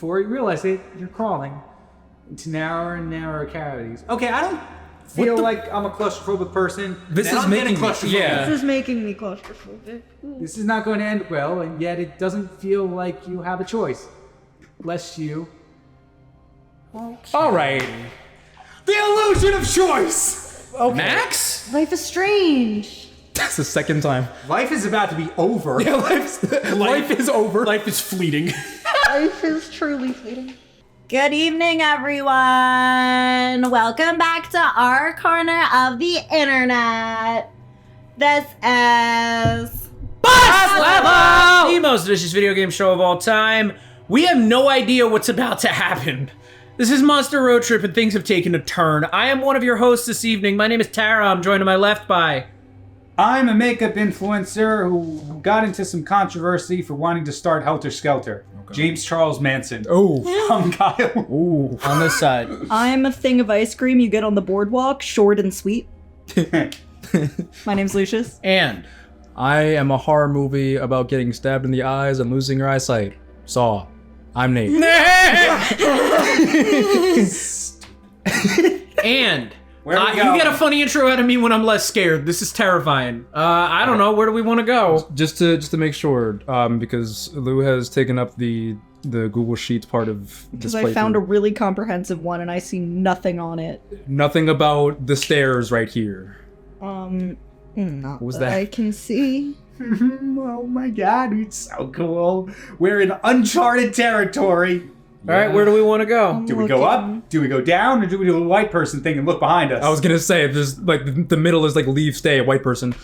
before you realize it, you're crawling into narrower and narrower cavities. Okay, I don't feel like I'm a claustrophobic person. This is making me This is making me claustrophobic. This is not going to end well, and yet it doesn't feel like you have a choice. Lest you... Okay. All right. The illusion of choice! Okay. Max? Life is strange. That's the second time. Life is about to be over. Yeah, life is over. Life is fleeting. Life is truly fleeting. Good evening, everyone. Welcome back to our corner of the internet. This is Boss Level! The most delicious video game show of all time. We have no idea what's about to happen. This is Monster Road Trip and things have taken a turn. I am one of your hosts this evening. My name is Tara. I'm joined to my left by... I'm a makeup influencer who got into some controversy for wanting to start Helter Skelter. Okay. James Charles Manson. Oh. I'm Kyle. Ooh, on this side. I'm a thing of ice cream you get on the boardwalk, short and sweet. My name's Lucius. And... I am a horror movie about getting stabbed in the eyes and losing your eyesight. Saw. I'm Nate. And... Where do we you go? get a funny intro out of me when I'm less scared. This is terrifying. I don't know. Where do we want to go? Just to make sure, because Lou has taken up the Google Sheets part of this Because I found a really comprehensive one and I see nothing on it. Nothing about the stairs right here. Not What was that that? I can see. Oh my god, it's so cool. We're in uncharted territory. All right, where do we want to go? Do we go up? Do we go down? Or do we do the white person thing and look behind us? I was gonna say, there's like the middle is like leave, stay, white person.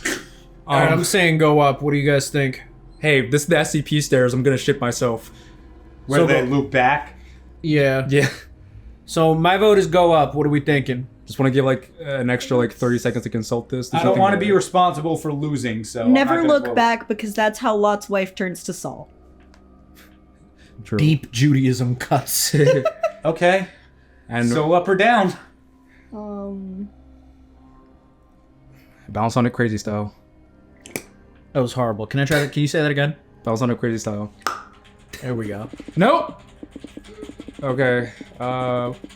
All right, I'm saying go up. What do you guys think? Hey, this is the SCP stairs. I'm gonna shit myself. Where so they loop back? Yeah. Yeah. So my vote is go up. What are we thinking? Just want to give like an extra like 30 seconds to consult this. I don't want to be responsible for losing, so I'm not Never gonna look vote. back because that's how Lot's wife turns to Saul. True. Deep Judaism cuts. Okay. And So up or down? bounce on it crazy style. That was horrible. Can I try that? Can you say that again? Bounce on it crazy style. There we go. Nope. Okay.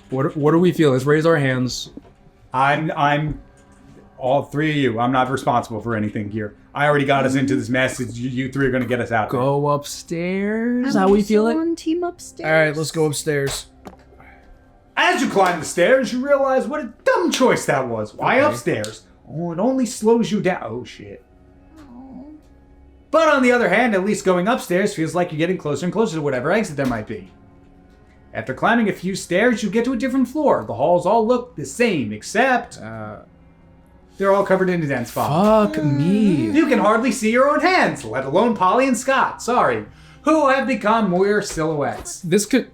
What do we feel? Let's raise our hands. I'm all three of you. I'm not responsible for anything here. I already got us into this mess. You three are going to get us out. Go upstairs. Is I'm how we feel also it? on team upstairs. All right, let's go upstairs. As you climb the stairs, you realize what a dumb choice that was. Why upstairs? Oh, it only slows you down. Oh, shit. But on the other hand, at least going upstairs feels like you're getting closer and closer to whatever exit there might be. After climbing a few stairs, you get to a different floor. The halls all look the same, except they're all covered in a dense fog. Fuck me. You can hardly see your own hands, let alone Polly and Scott, who have become mere silhouettes. This could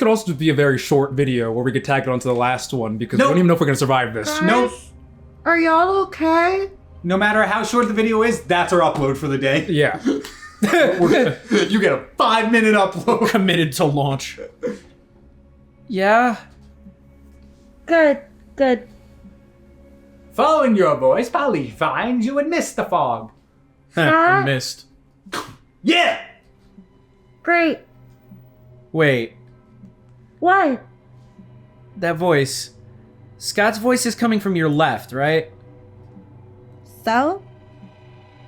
also be a very short video where we could tack it onto the last one because Nope. we don't even know if we're gonna survive this. Nope. Are y'all okay? No matter how short the video is, that's our upload for the day. Yeah. You get a 5-minute upload. Committed to launch. Yeah. Good. Following your voice, Polly finds you amidst the fog. I missed. Yeah! Great. Wait, What? that voice. Scott's voice is coming from your left, right? So?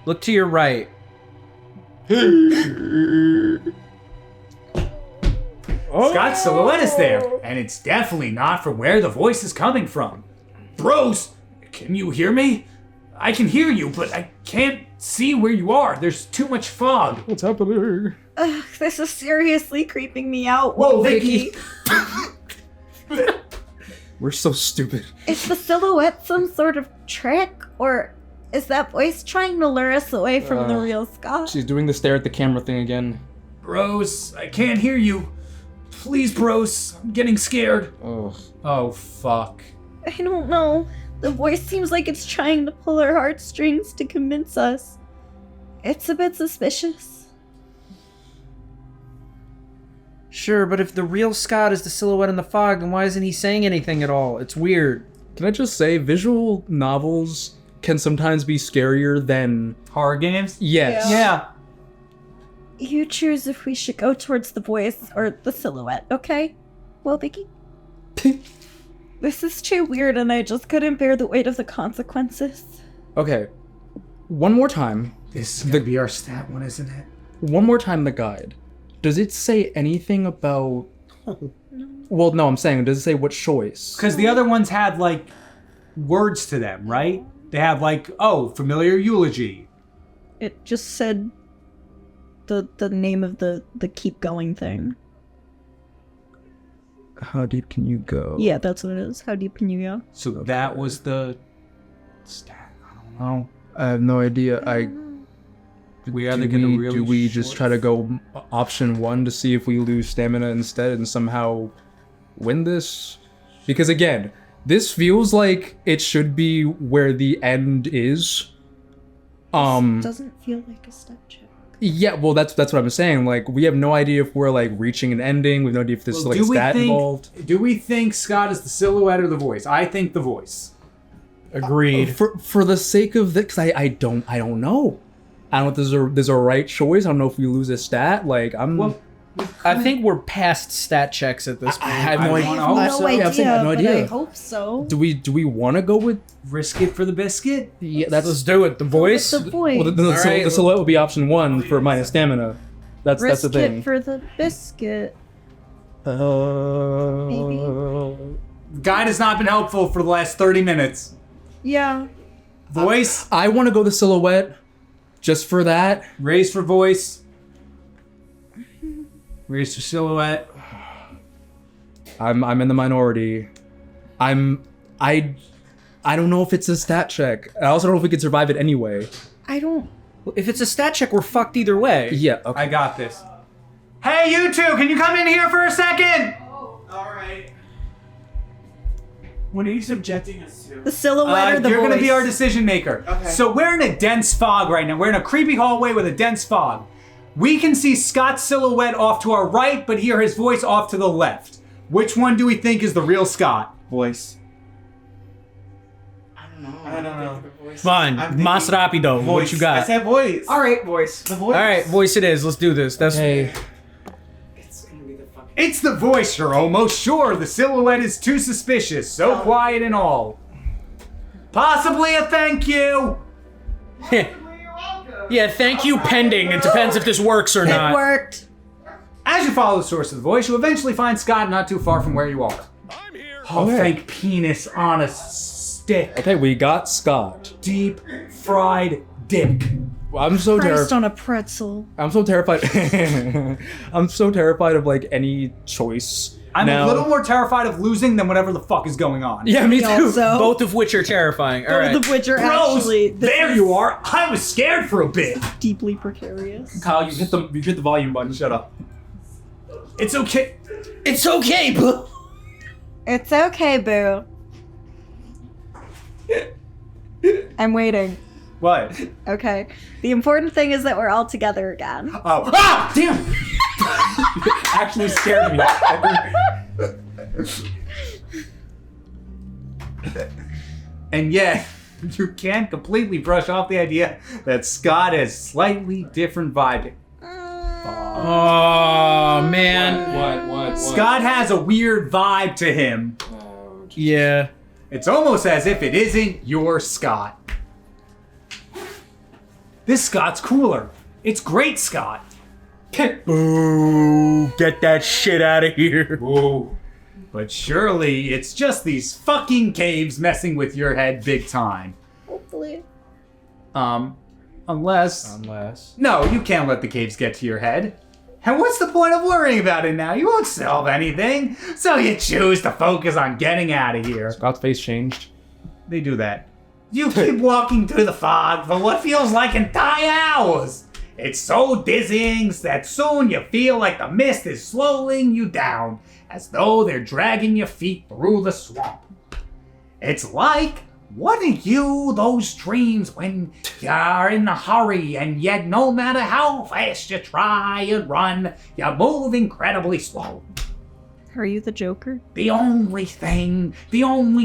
Look to your right. Scott's silhouette is there, and it's definitely not from where the voice is coming from. Bros, can you hear me? I can hear you, but I can't see where you are. There's too much fog. What's happening? Ugh, this is seriously creeping me out. Whoa, Vicky. We're so stupid. Is the silhouette some sort of trick, or is that voice trying to lure us away from the real Scott? She's doing the stare at the camera thing again. Bros, I can't hear you. Please, bros, I'm getting scared. Ugh. Oh, fuck. I don't know. The voice seems like it's trying to pull our heartstrings to convince us. It's a bit suspicious. Sure, but if the real Scott is the silhouette in the fog, then why isn't he saying anything at all? It's weird. Can I just say, visual novels can sometimes be scarier than... Horror games? Yes. Yeah. You choose if we should go towards the voice or the silhouette, okay? Well, Vicky? This is too weird and I just couldn't bear the weight of the consequences. Okay. One more time. This is gonna be our stat one, isn't it? One more time, the guide. Does it say anything about... Well, no, I'm saying, does it say what choice? Because the other ones had, like, words to them, right? They have, like, oh, familiar eulogy. It just said the name of the keep going thing. How deep can you go? Yeah, that's what it is. How deep can you go? So that was the stat. I don't know. I have no idea. We either get a really do we just try to go option 1 to see if we lose stamina instead and somehow win this? Because again, this feels like it should be where the end is. Doesn't feel like a step check. Yeah, well, that's what I'm saying. Like, we have no idea if we're like reaching an ending. We have no idea if there's like a stat involved. Do we think Scott is the silhouette or the voice? I think the voice. Agreed. For the sake of this, because I don't know. I don't know if there's a right choice. I don't know if we lose a stat. Like, I think we're past stat checks at this point. I have no idea. No idea, I'm saying I have no but idea. I hope so. Do we want to go with? Risk it for the biscuit? Yeah, Let's do it. The voice. The voice. Well, the silhouette would be option 1 for minus stamina. That's Risk the thing. it for the biscuit. Guide has not been helpful for the last 30 minutes. Yeah. Voice? I want to go the silhouette, just for that. Raise for voice. Raise for silhouette. I'm in the minority. I don't know if it's a stat check. I also don't know if we could survive it anyway. I don't... If it's a stat check, we're fucked either way. Yeah. Okay. I got this. Hey, you two, can you come in here for a second? Oh, alright. What are you subjecting us to? The silhouette or the You're voice? gonna be our decision maker. Okay. So we're in a dense fog right now. We're in a creepy hallway with a dense fog. We can see Scott's silhouette off to our right, but hear his voice off to the left. Which one do we think is the real Scott? Voice. I don't know. Fine. I'm thinking Mas rapido. What voice. you got? I said voice. Alright, voice. The voice. All right, voice it is. Let's do this. That's Hey, It's gonna be the fucking. It's the voice, you're almost sure. The silhouette is too suspicious, so quiet and all. Possibly a thank you. yeah. Thank you. Pending. It depends if this works or It not. worked. As you follow the source of the voice, you eventually find Scott not too far from where you are. Oh, Okay. thank penis on a stick. okay, we got Scott. Deep fried dick. I'm so Christ terrified. on a pretzel. I'm so terrified. I'm so terrified of like any choice. I'm now. a little more terrified of losing than whatever the fuck is going on. Yeah, me too. Also, Both of which are terrifying. All both right. of which are Bros, actually there you are. I was scared for a bit. deeply precarious. Kyle, you hit the volume button. Shut up. It's okay. It's okay, boo. It's okay, boo. I'm waiting. What? Okay. The important thing is that we're all together again. Oh. Ah! Damn! Actually scared me. And yet, you can't completely brush off the idea that Scott has slightly different vibe. Oh man. What? Scott has a weird vibe to him. Yeah. It's almost as if it isn't your Scott. This Scott's cooler. It's great Scott. Boo. Get that shit out of here. Whoa. But surely it's just these fucking caves messing with your head big time. Hopefully. Unless... Unless. No, you can't let the caves get to your head. And what's the point of worrying about it now? You won't solve anything. So you choose to focus on getting out of here. Scott's face changed. They do that. You keep walking through the fog for what feels like entire hours. It's so dizzying that soon you feel like the mist is slowing you down, as though they're dragging your feet through the swamp. It's like one of those dreams when you're in a hurry and yet no matter how fast you try and run, you move incredibly slow. Are you the Joker? The only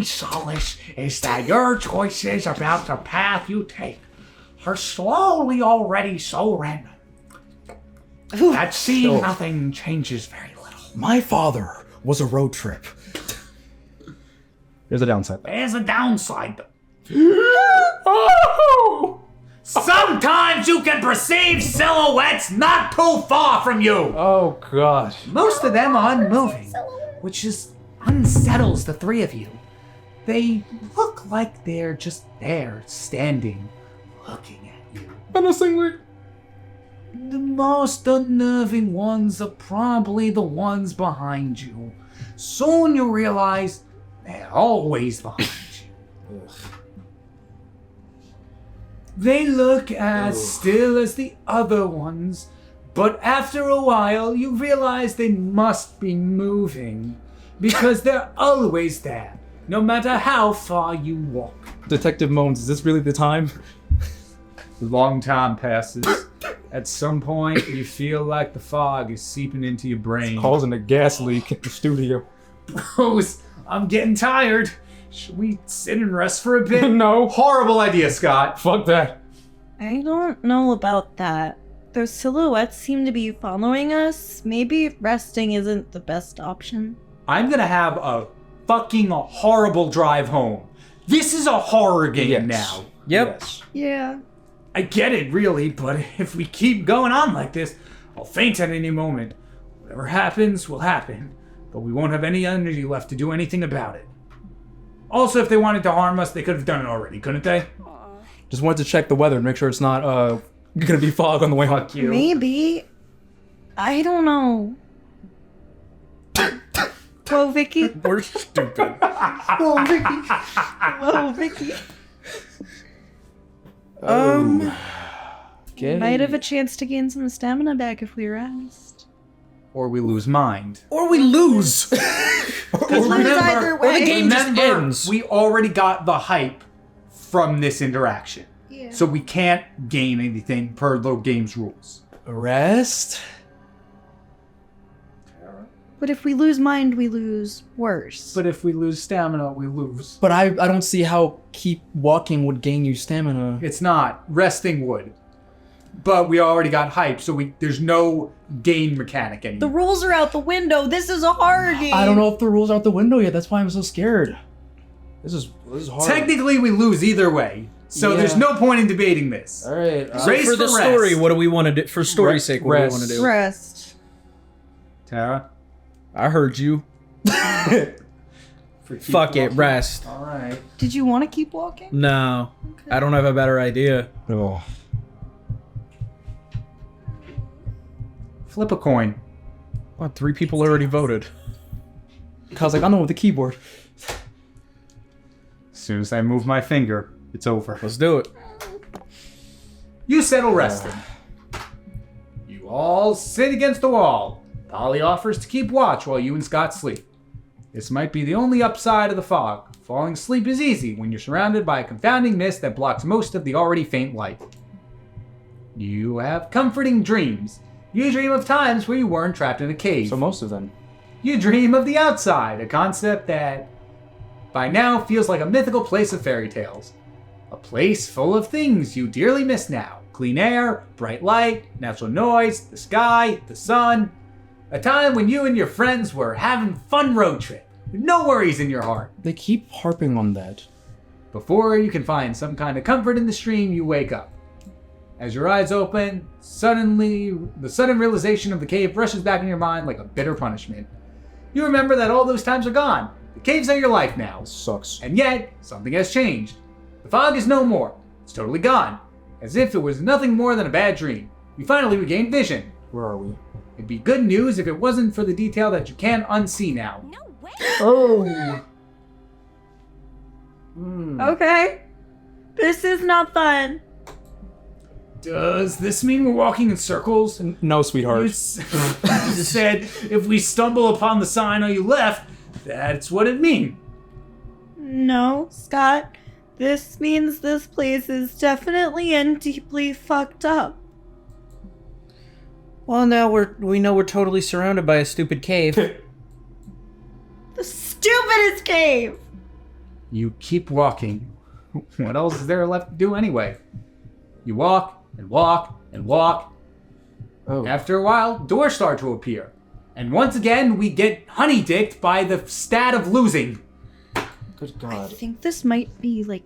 solace is that your choices about the path you take are slowly already so random. That seeing nothing changes very little. My father was a road trip. There's a downside. There's a downside, though. Oh! Sometimes you can perceive silhouettes not too far from you. Oh god. Most of them are unmoving, which just unsettles the three of you. They look like they're just there, standing, looking at you. Menacingly. The most unnerving ones are probably the ones behind you. Soon you'll realize they're always behind you. They look as still as the other ones, but after a while you realize they must be moving, because they're always there, no matter how far you walk. Detective moans, is this really the time? A long time passes. At some point, you feel like the fog is seeping into your brain. Causing a gas leak in the studio. Bros, I'm getting tired. Should we sit and rest for a bit? No. Horrible idea, Scott. Fuck that. I don't know about that. Those silhouettes seem to be following us. Maybe resting isn't the best option. I'm gonna have a fucking horrible drive home. This is a horror game now. Yep. Yes. Yeah. I get it, really, but if we keep going on like this, I'll faint at any moment. Whatever happens, will happen, but we won't have any energy left to do anything about it. Also, if they wanted to harm us, they could have done it already, couldn't they? Just wanted to check the weather and make sure it's not gonna be fog on the way home. Fuck you. Maybe. I don't know. Whoa, Vicky. We're stupid. Whoa, Vicky. Whoa, Vicky. Okay. Might have a chance to gain some stamina back if we rest. Or we lose mind. Or we lose. Lose either way. Or the game just Remember, ends. we already got the hype from this interaction. Yeah. So we can't gain anything per the game's rules. Rest? But if we lose mind, we lose worse. But if we lose stamina, we lose. But I don't see how keep walking would gain you stamina. It's not. Resting would. But we already got hype, so there's no gain mechanic The anymore. rules are out the window. This is a horror game. I don't know if the rules are out the window yet. That's why I'm so scared. This is hard. Technically, we lose either way. So there's Yeah. no point in debating this. All right. Race For the for story, rest. what do we want to do? For story's sake, what do we Rest. want to do? Rest. Tara? I heard you. Fuck it, rest. All right. Did you want to keep walking? No, I don't have a better idea. Oh. Flip a coin. What, 3 people already voted. I was like, I know with the keyboard. As soon as I move my finger, it's over. Let's do it. You settle resting. You all sit against the wall. Polly offers to keep watch while you and Scott sleep. This might be the only upside of the fog. Falling asleep is easy when you're surrounded by a confounding mist that blocks most of the already faint light. You have comforting dreams. You dream of times where you weren't trapped in a cave. So most of them. You dream of the outside, a concept that by now feels like a mythical place of fairy tales. A place full of things you dearly miss now. Clean air, bright light, natural noise, the sky, the sun. A time when you and your friends were having fun road trip, with no worries in your heart. They keep harping on that. Before you can find some kind of comfort in the stream, you wake up. As your eyes open, suddenly, the sudden realization of the cave rushes back in your mind like a bitter punishment. You remember that all those times are gone. The caves are your life now. This sucks. And yet, something has changed. The fog is no more. It's totally gone. As if it was nothing more than a bad dream. You finally regain vision. Where are we? It'd be good news if it wasn't for the detail that you can't unsee now. Oh. Okay. This is not fun. Does this mean we're walking in circles? No, You sweetheart. said if we stumble upon the sign on your left, that's what it means. No, Scott. This means this place is definitely and deeply fucked up. Well, now we know we're totally surrounded by a stupid cave. The stupidest cave! You keep walking. What else is there left to do anyway? You walk and walk and walk. Oh. After a while, doors start to appear. And once again, we get honey-dicked by the stat of losing. Good I God. think this might be like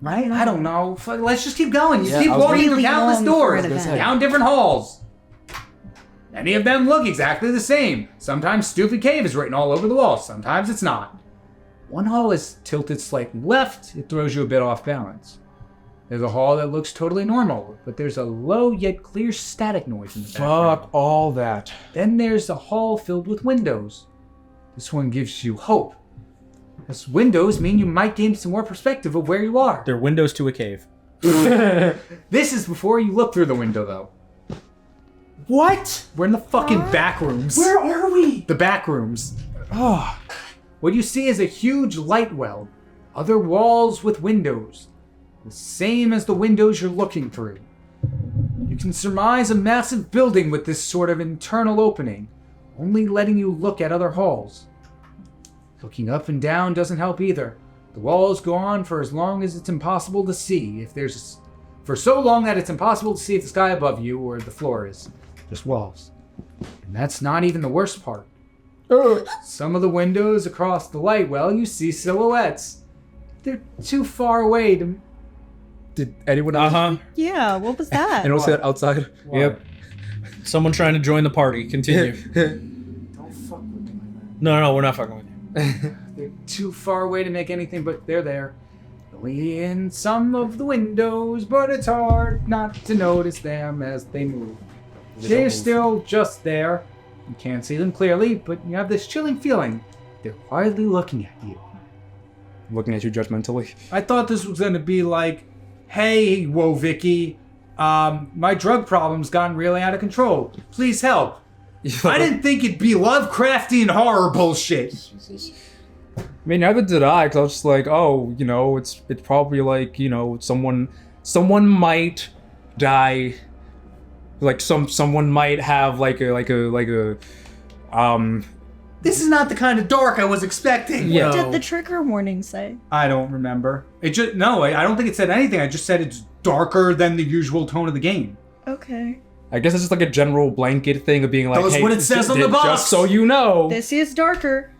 Right? I don't know. Let's just keep going. You Yeah, keep I was walking through really countless long doors, for an event. down different halls. Many of them look exactly the same. Sometimes Stupid Cave is written all over the walls. Sometimes it's not. One hall is tilted slightly left. It throws you a bit off balance. There's a hall that looks totally normal, but there's a low yet clear static noise in the background. Fuck all that. Then there's a hall filled with windows. This one gives you hope. As windows mean you might gain some more perspective of where you are. They're windows to a cave. This is before you look through the window, though. What? We're in the fucking back rooms. Where are we? The back rooms. Oh. What you see is a huge light well. Other walls with windows. The same as the windows you're looking through. You can surmise a massive building with this sort of internal opening, only letting you look at other halls. Looking up and down doesn't help either. The walls go on for as long as it's impossible to see for so long that it's impossible to see if the sky above you or the floor is. Just walls. And that's not even the worst part. Some of the windows across the light well, you see silhouettes. They're too far away to... Did anyone else? Yeah, what was that? Anyone see that outside? Yep. Someone trying to join the party. Continue. Don't fuck with me. No, we're not fucking with you. They're too far away to make anything, but they're there. Only in some of the windows, but it's hard not to notice them as they move. They're still just there. You can't see them clearly, but you have this chilling feeling. They're quietly looking at you. Looking at you judgmentally. I thought this was going to be like, hey, whoa, Vicky, my drug problem's gotten really out of control. Please help. I didn't think it'd be Lovecraftian horror bullshit. I mean, neither did I, because I was just like, oh, you know, it's probably like, you know, someone might die, like someone might have like a This is not the kind of dark I was expecting. Yeah. What did the trigger warning say? I don't remember. I don't think it said anything. I just said it's darker than the usual tone of the game. Okay. I guess it's just like a general blanket thing of being like, That's hey, what it says on the just box. so you know. This is darker.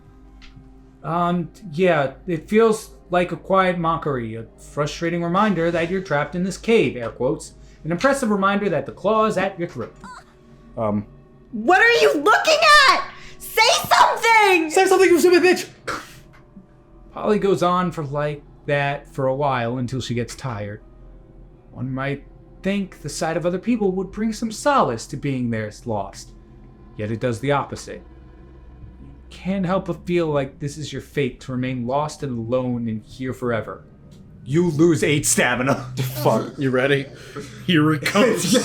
Yeah, it feels like a quiet mockery, a frustrating reminder that you're trapped in this cave, air quotes. An impressive reminder that the claw is at your throat. What are you looking at? Say something! Say something, you stupid bitch! Polly goes on for like that for a while until she gets tired. One might think the sight of other people would bring some solace to being there lost, yet it does the opposite. You can't help but feel like this is your fate to remain lost and alone and here forever. You lose 8 stamina. Fuck. You ready? Here it comes.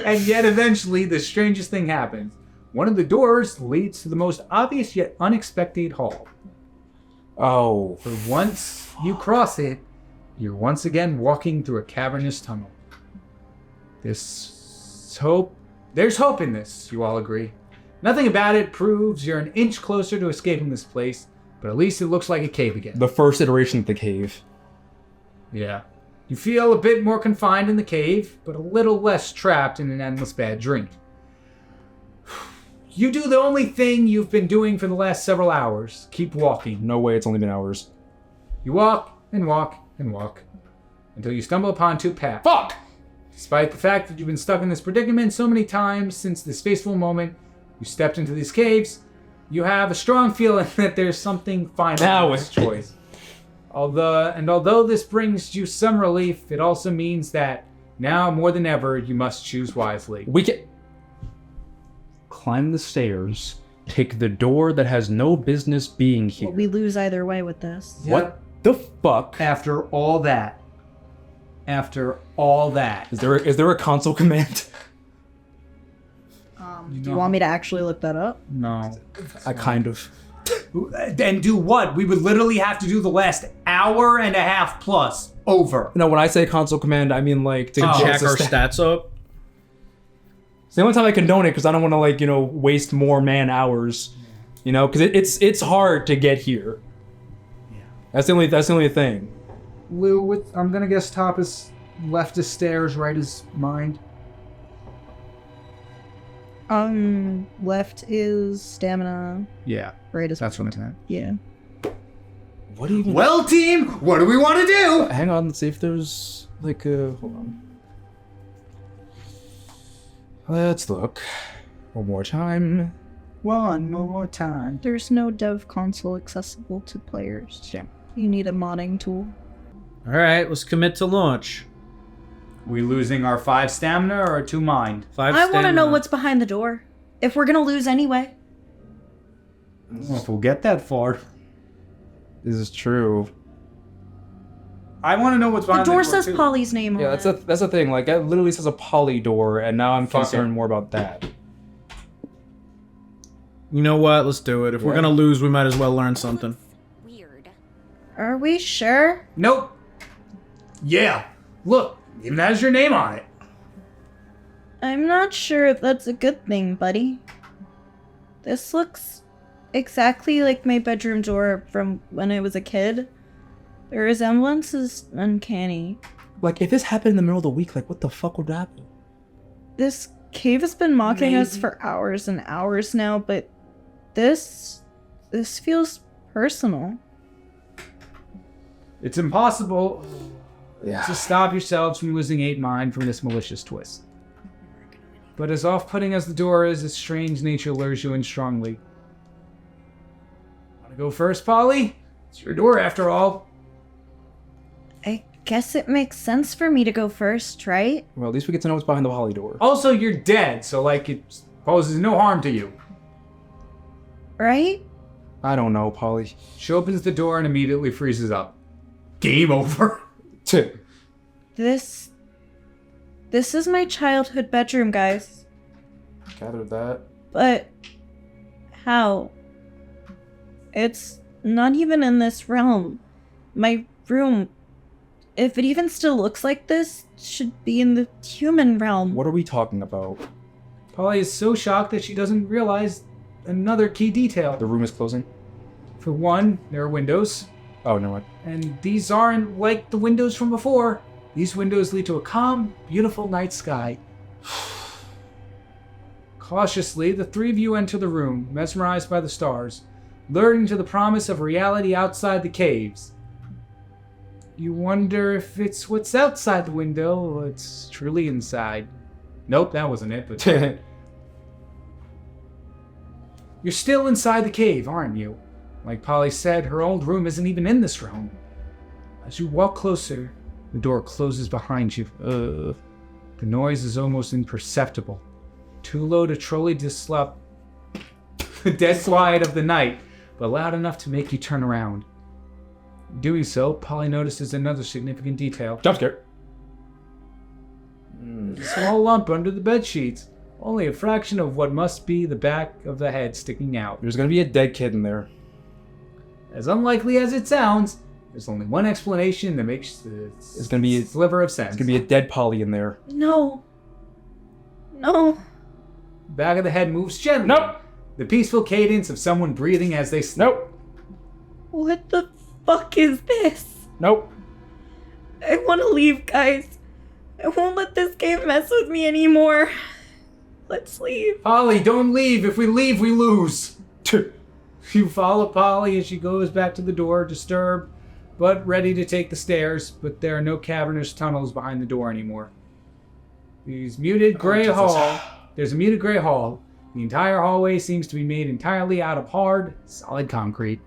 And yet eventually the strangest thing happens. One of the doors leads to the most obvious yet unexpected hall. Oh. For once you cross it, you're once again walking through a cavernous tunnel. There's hope in this, you all agree. Nothing about it proves you're an inch closer to escaping this place, but at least it looks like a cave again. The first iteration of the cave. Yeah. You feel a bit more confined in the cave, but a little less trapped in an endless bad dream. You do the only thing you've been doing for the last several hours. Keep walking. No way, it's only been hours. You walk and walk and walk until you stumble upon 2 paths. Fuck! Despite the fact that you've been stuck in this predicament so many times since this fateful moment you stepped into these caves, you have a strong feeling that there's something final Now in this choice. Although this brings you some relief, it also means that now more than ever you must choose wisely. We can climb the stairs, take the door that has no business being here. Well, we lose either way with this. What the fuck? After all that. Is there a console command? Do you want me to actually look that up? No. I kind of. And do what? We would literally have to do the last hour and a half plus over. No, when I say console command, I mean like to Jack our stats up. It's the only time I condone it because I don't want to waste more man hours, because it's hard to get here. Yeah. That's the only thing. Lou, I'm gonna guess top is Left is stairs, right is mind. Left is stamina. Yeah, Right is that's what I meant. yeah. What even? Well, team, what do we want to do? Hang on, let's see if there's like a. Hold on. Let's look. One more time. One more time. There's no dev console accessible to players. Damn. You need a modding tool. All right, let's commit to launch. We losing our 5 stamina or 2 mind? 5 I want to know stamina. what's behind the door. If we're gonna lose anyway. Well, if we'll get that far. This is true. I want to know what's The behind door too. says Polly's name on Yeah, it. that's the thing. Like, it literally says a poly door, and now I'm Fuck concerned it. more about that. You know what? Let's do it. If we're Yeah. gonna lose, we might as well learn something. Weird. Are we sure? Nope. Yeah. Look, even has your name on it. I'm not sure if that's a good thing, buddy. This looks exactly like my bedroom door from when I was a kid. The resemblance is uncanny. Like, if this happened in the middle of the week, like, what the fuck would happen? This cave has been mocking us for hours and hours now, but this feels personal. It's impossible Yeah. to stop yourselves from losing 8 mind from this malicious twist. But as off-putting as the door is, its strange nature lures you in strongly. Want to go first, Polly? It's your door, after all. I guess it makes sense for me to go first, right? Well, at least we get to know what's behind the poly door. Also, you're dead, so, like, it poses no harm to you. Right? I don't know, Polly. She opens the door and immediately freezes up. Game over. This is my childhood bedroom, guys. Gathered that. But how? It's not even in this realm. My room, if it even still looks like this, should be in the human realm. What are we talking about? Polly is so shocked that she doesn't realize another key detail. The room is closing? For one, there are windows. Oh, never mind. And these aren't like the windows from before. These windows lead to a calm, beautiful night sky. Cautiously, the 3 of you enter the room, mesmerized by the stars, lured into the promise of reality outside the caves. You wonder if it's what's outside the window or it's truly inside. Nope, that wasn't it, but... You're still inside the cave, aren't you? Like Polly said, her old room isn't even in this realm. As you walk closer, the door closes behind you. The noise is almost imperceptible. Too low to truly disrupt the dead quiet of the night, but loud enough to make you turn around. Doing so, Polly notices another significant detail. Jump scare. A small lump under the bed sheets. Only a fraction of what must be the back of the head sticking out. There's gonna be a dead kid in there. As unlikely as it sounds, there's only one explanation that makes the It's gonna be a- sliver of sense. There's gonna be a dead Polly in there. No. No. Back of the head moves gently. Nope. The peaceful cadence of someone breathing as they sleep. Nope. What the fuck is this? Nope. I want to leave, guys. I won't let this game mess with me anymore. Let's leave. Polly, don't leave. If we leave, we lose. You follow Polly as she goes back to the door, disturbed, but ready to take the stairs. But there are no cavernous tunnels behind the door anymore. There's a muted gray hall. The entire hallway seems to be made entirely out of hard, solid concrete.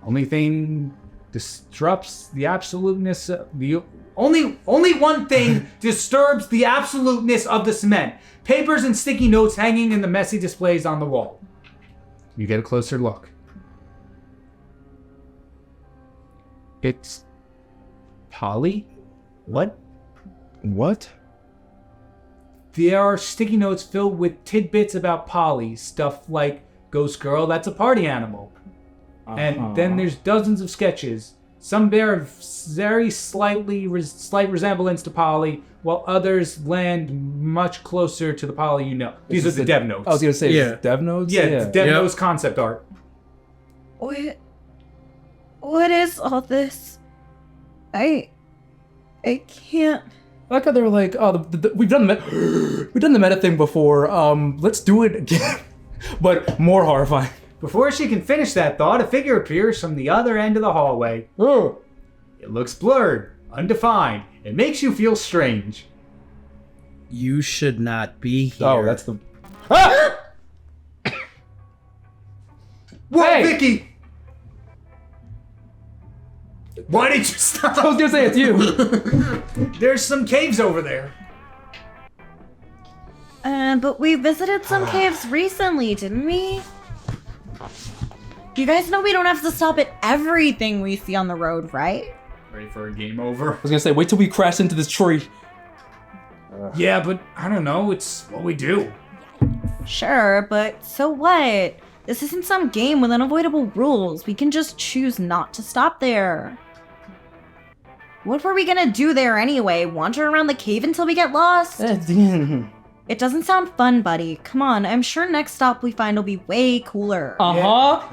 Only thing disrupts the absoluteness of the only one thing disturbs the absoluteness of the cement. Papers and sticky notes hanging in the messy displays on the wall. You get a closer look. It's Polly? What? What? There are sticky notes filled with tidbits about Polly, stuff like Ghost Girl, that's a party animal. And then there's dozens of sketches. Some bear a very slight resemblance to Polly, while others land much closer to the Polly you know. These are the dev notes. I was gonna say, Yeah. is it dev nodes? Yeah, it's dev Yep. notes concept art. What is all this? I I can't. I like how they're like, oh, we've done the meta thing before. Let's do it again, but more horrifying. Before she can finish that thought, a figure appears from the other end of the hallway. Oh. It looks blurred, undefined. It makes you feel strange. You should not be here. Oh, that's the. Ah! Whoa, Hey! Vicky! Why did you stop? I was gonna say it's you. There's some caves over there. But we visited some caves recently, didn't we? You guys know we don't have to stop at everything we see on the road, right? Ready for a game over? I was gonna say, wait till we crash into this tree. Yeah, but I don't know. It's what we do. Sure, but so what? This isn't some game with unavoidable rules. We can just choose not to stop there. What were we gonna do there anyway? Wander around the cave until we get lost? It doesn't sound fun, buddy. Come on, I'm sure next stop we find will be way cooler.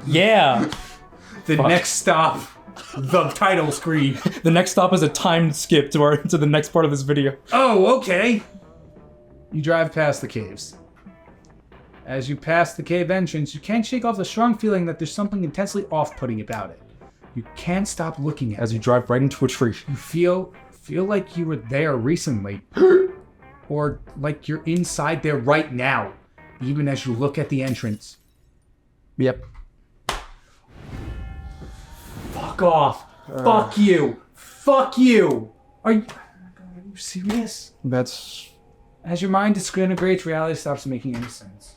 Yeah. The Fuck. next stop, the title screen. The next stop is a timed skip to the next part of this video. Oh, okay. You drive past the caves. As you pass the cave entrance, you can't shake off the strong feeling that there's something intensely off-putting about it. You can't stop looking at As it. you drive right into a tree. You feel like you were there recently. Or like you're inside there right now, even as you look at the entrance. Yep. Fuck off. Fuck you. Fuck you. Are you serious? That's. As your mind disintegrates, reality stops making any sense.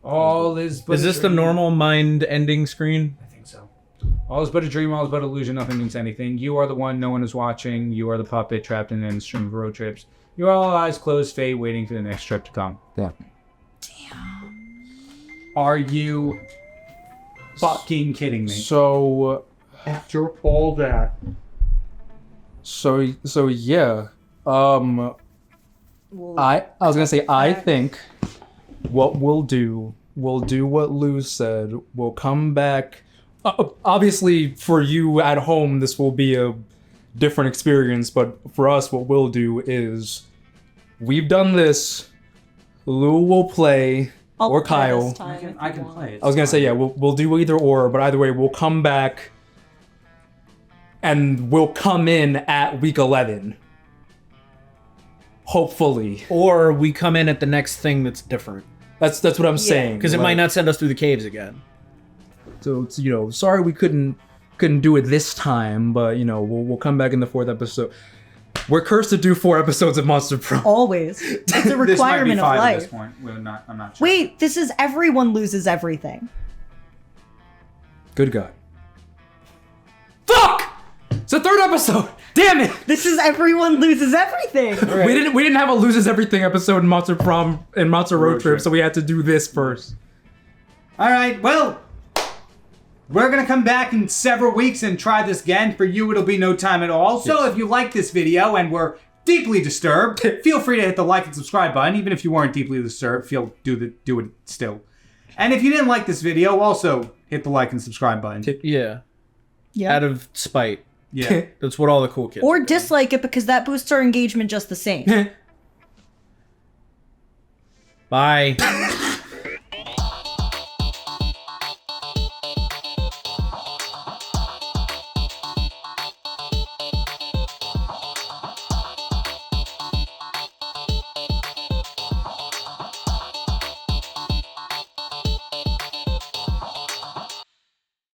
All is but Is a this the dream. normal mind ending screen? I think so. All is but a dream, all is but illusion, nothing means anything. You are the one no one is watching. You are the puppet trapped in a stream of road trips. You are all eyes closed, fate, waiting for the next trip to come. Yeah. Are you fucking kidding me? So. After all that. So yeah. I was gonna say, I think what we'll do what Lou said. We'll come back. Obviously, for you at home, this will be a different experience, but for us, what we'll do is we've done this. Lou will play, or Kyle. I can play it. I was gonna say, yeah, we'll do either or, but either way, we'll come back and we'll come in at week 11. Hopefully. Or we come in at the next thing that's different. That's what I'm saying. Because it might not send us through the caves again. So it's, sorry we couldn't do it this time, but we'll come back in the 4th episode. We're cursed to do 4 episodes of Monster Prom. Always. It's a requirement of At this life. point. I'm not sure. Wait, this is everyone loses everything. Good God. Fuck! It's the 3rd episode! Damn it! This is everyone loses everything. We didn't have a loses everything episode in Monster Prom and Monster Road Trip, so we had to do this first. All right, well, we're going to come back in several weeks and try this again. For you, it'll be no time at all. So if you like this video and were deeply disturbed, feel free to hit the like and subscribe button. Even if you weren't deeply disturbed, do it still. And if you didn't like this video, also hit the like and subscribe button. Yeah. Yeah. Out of spite. Yeah. That's what all the cool kids Or are doing. dislike it because that boosts our engagement just the same. Bye.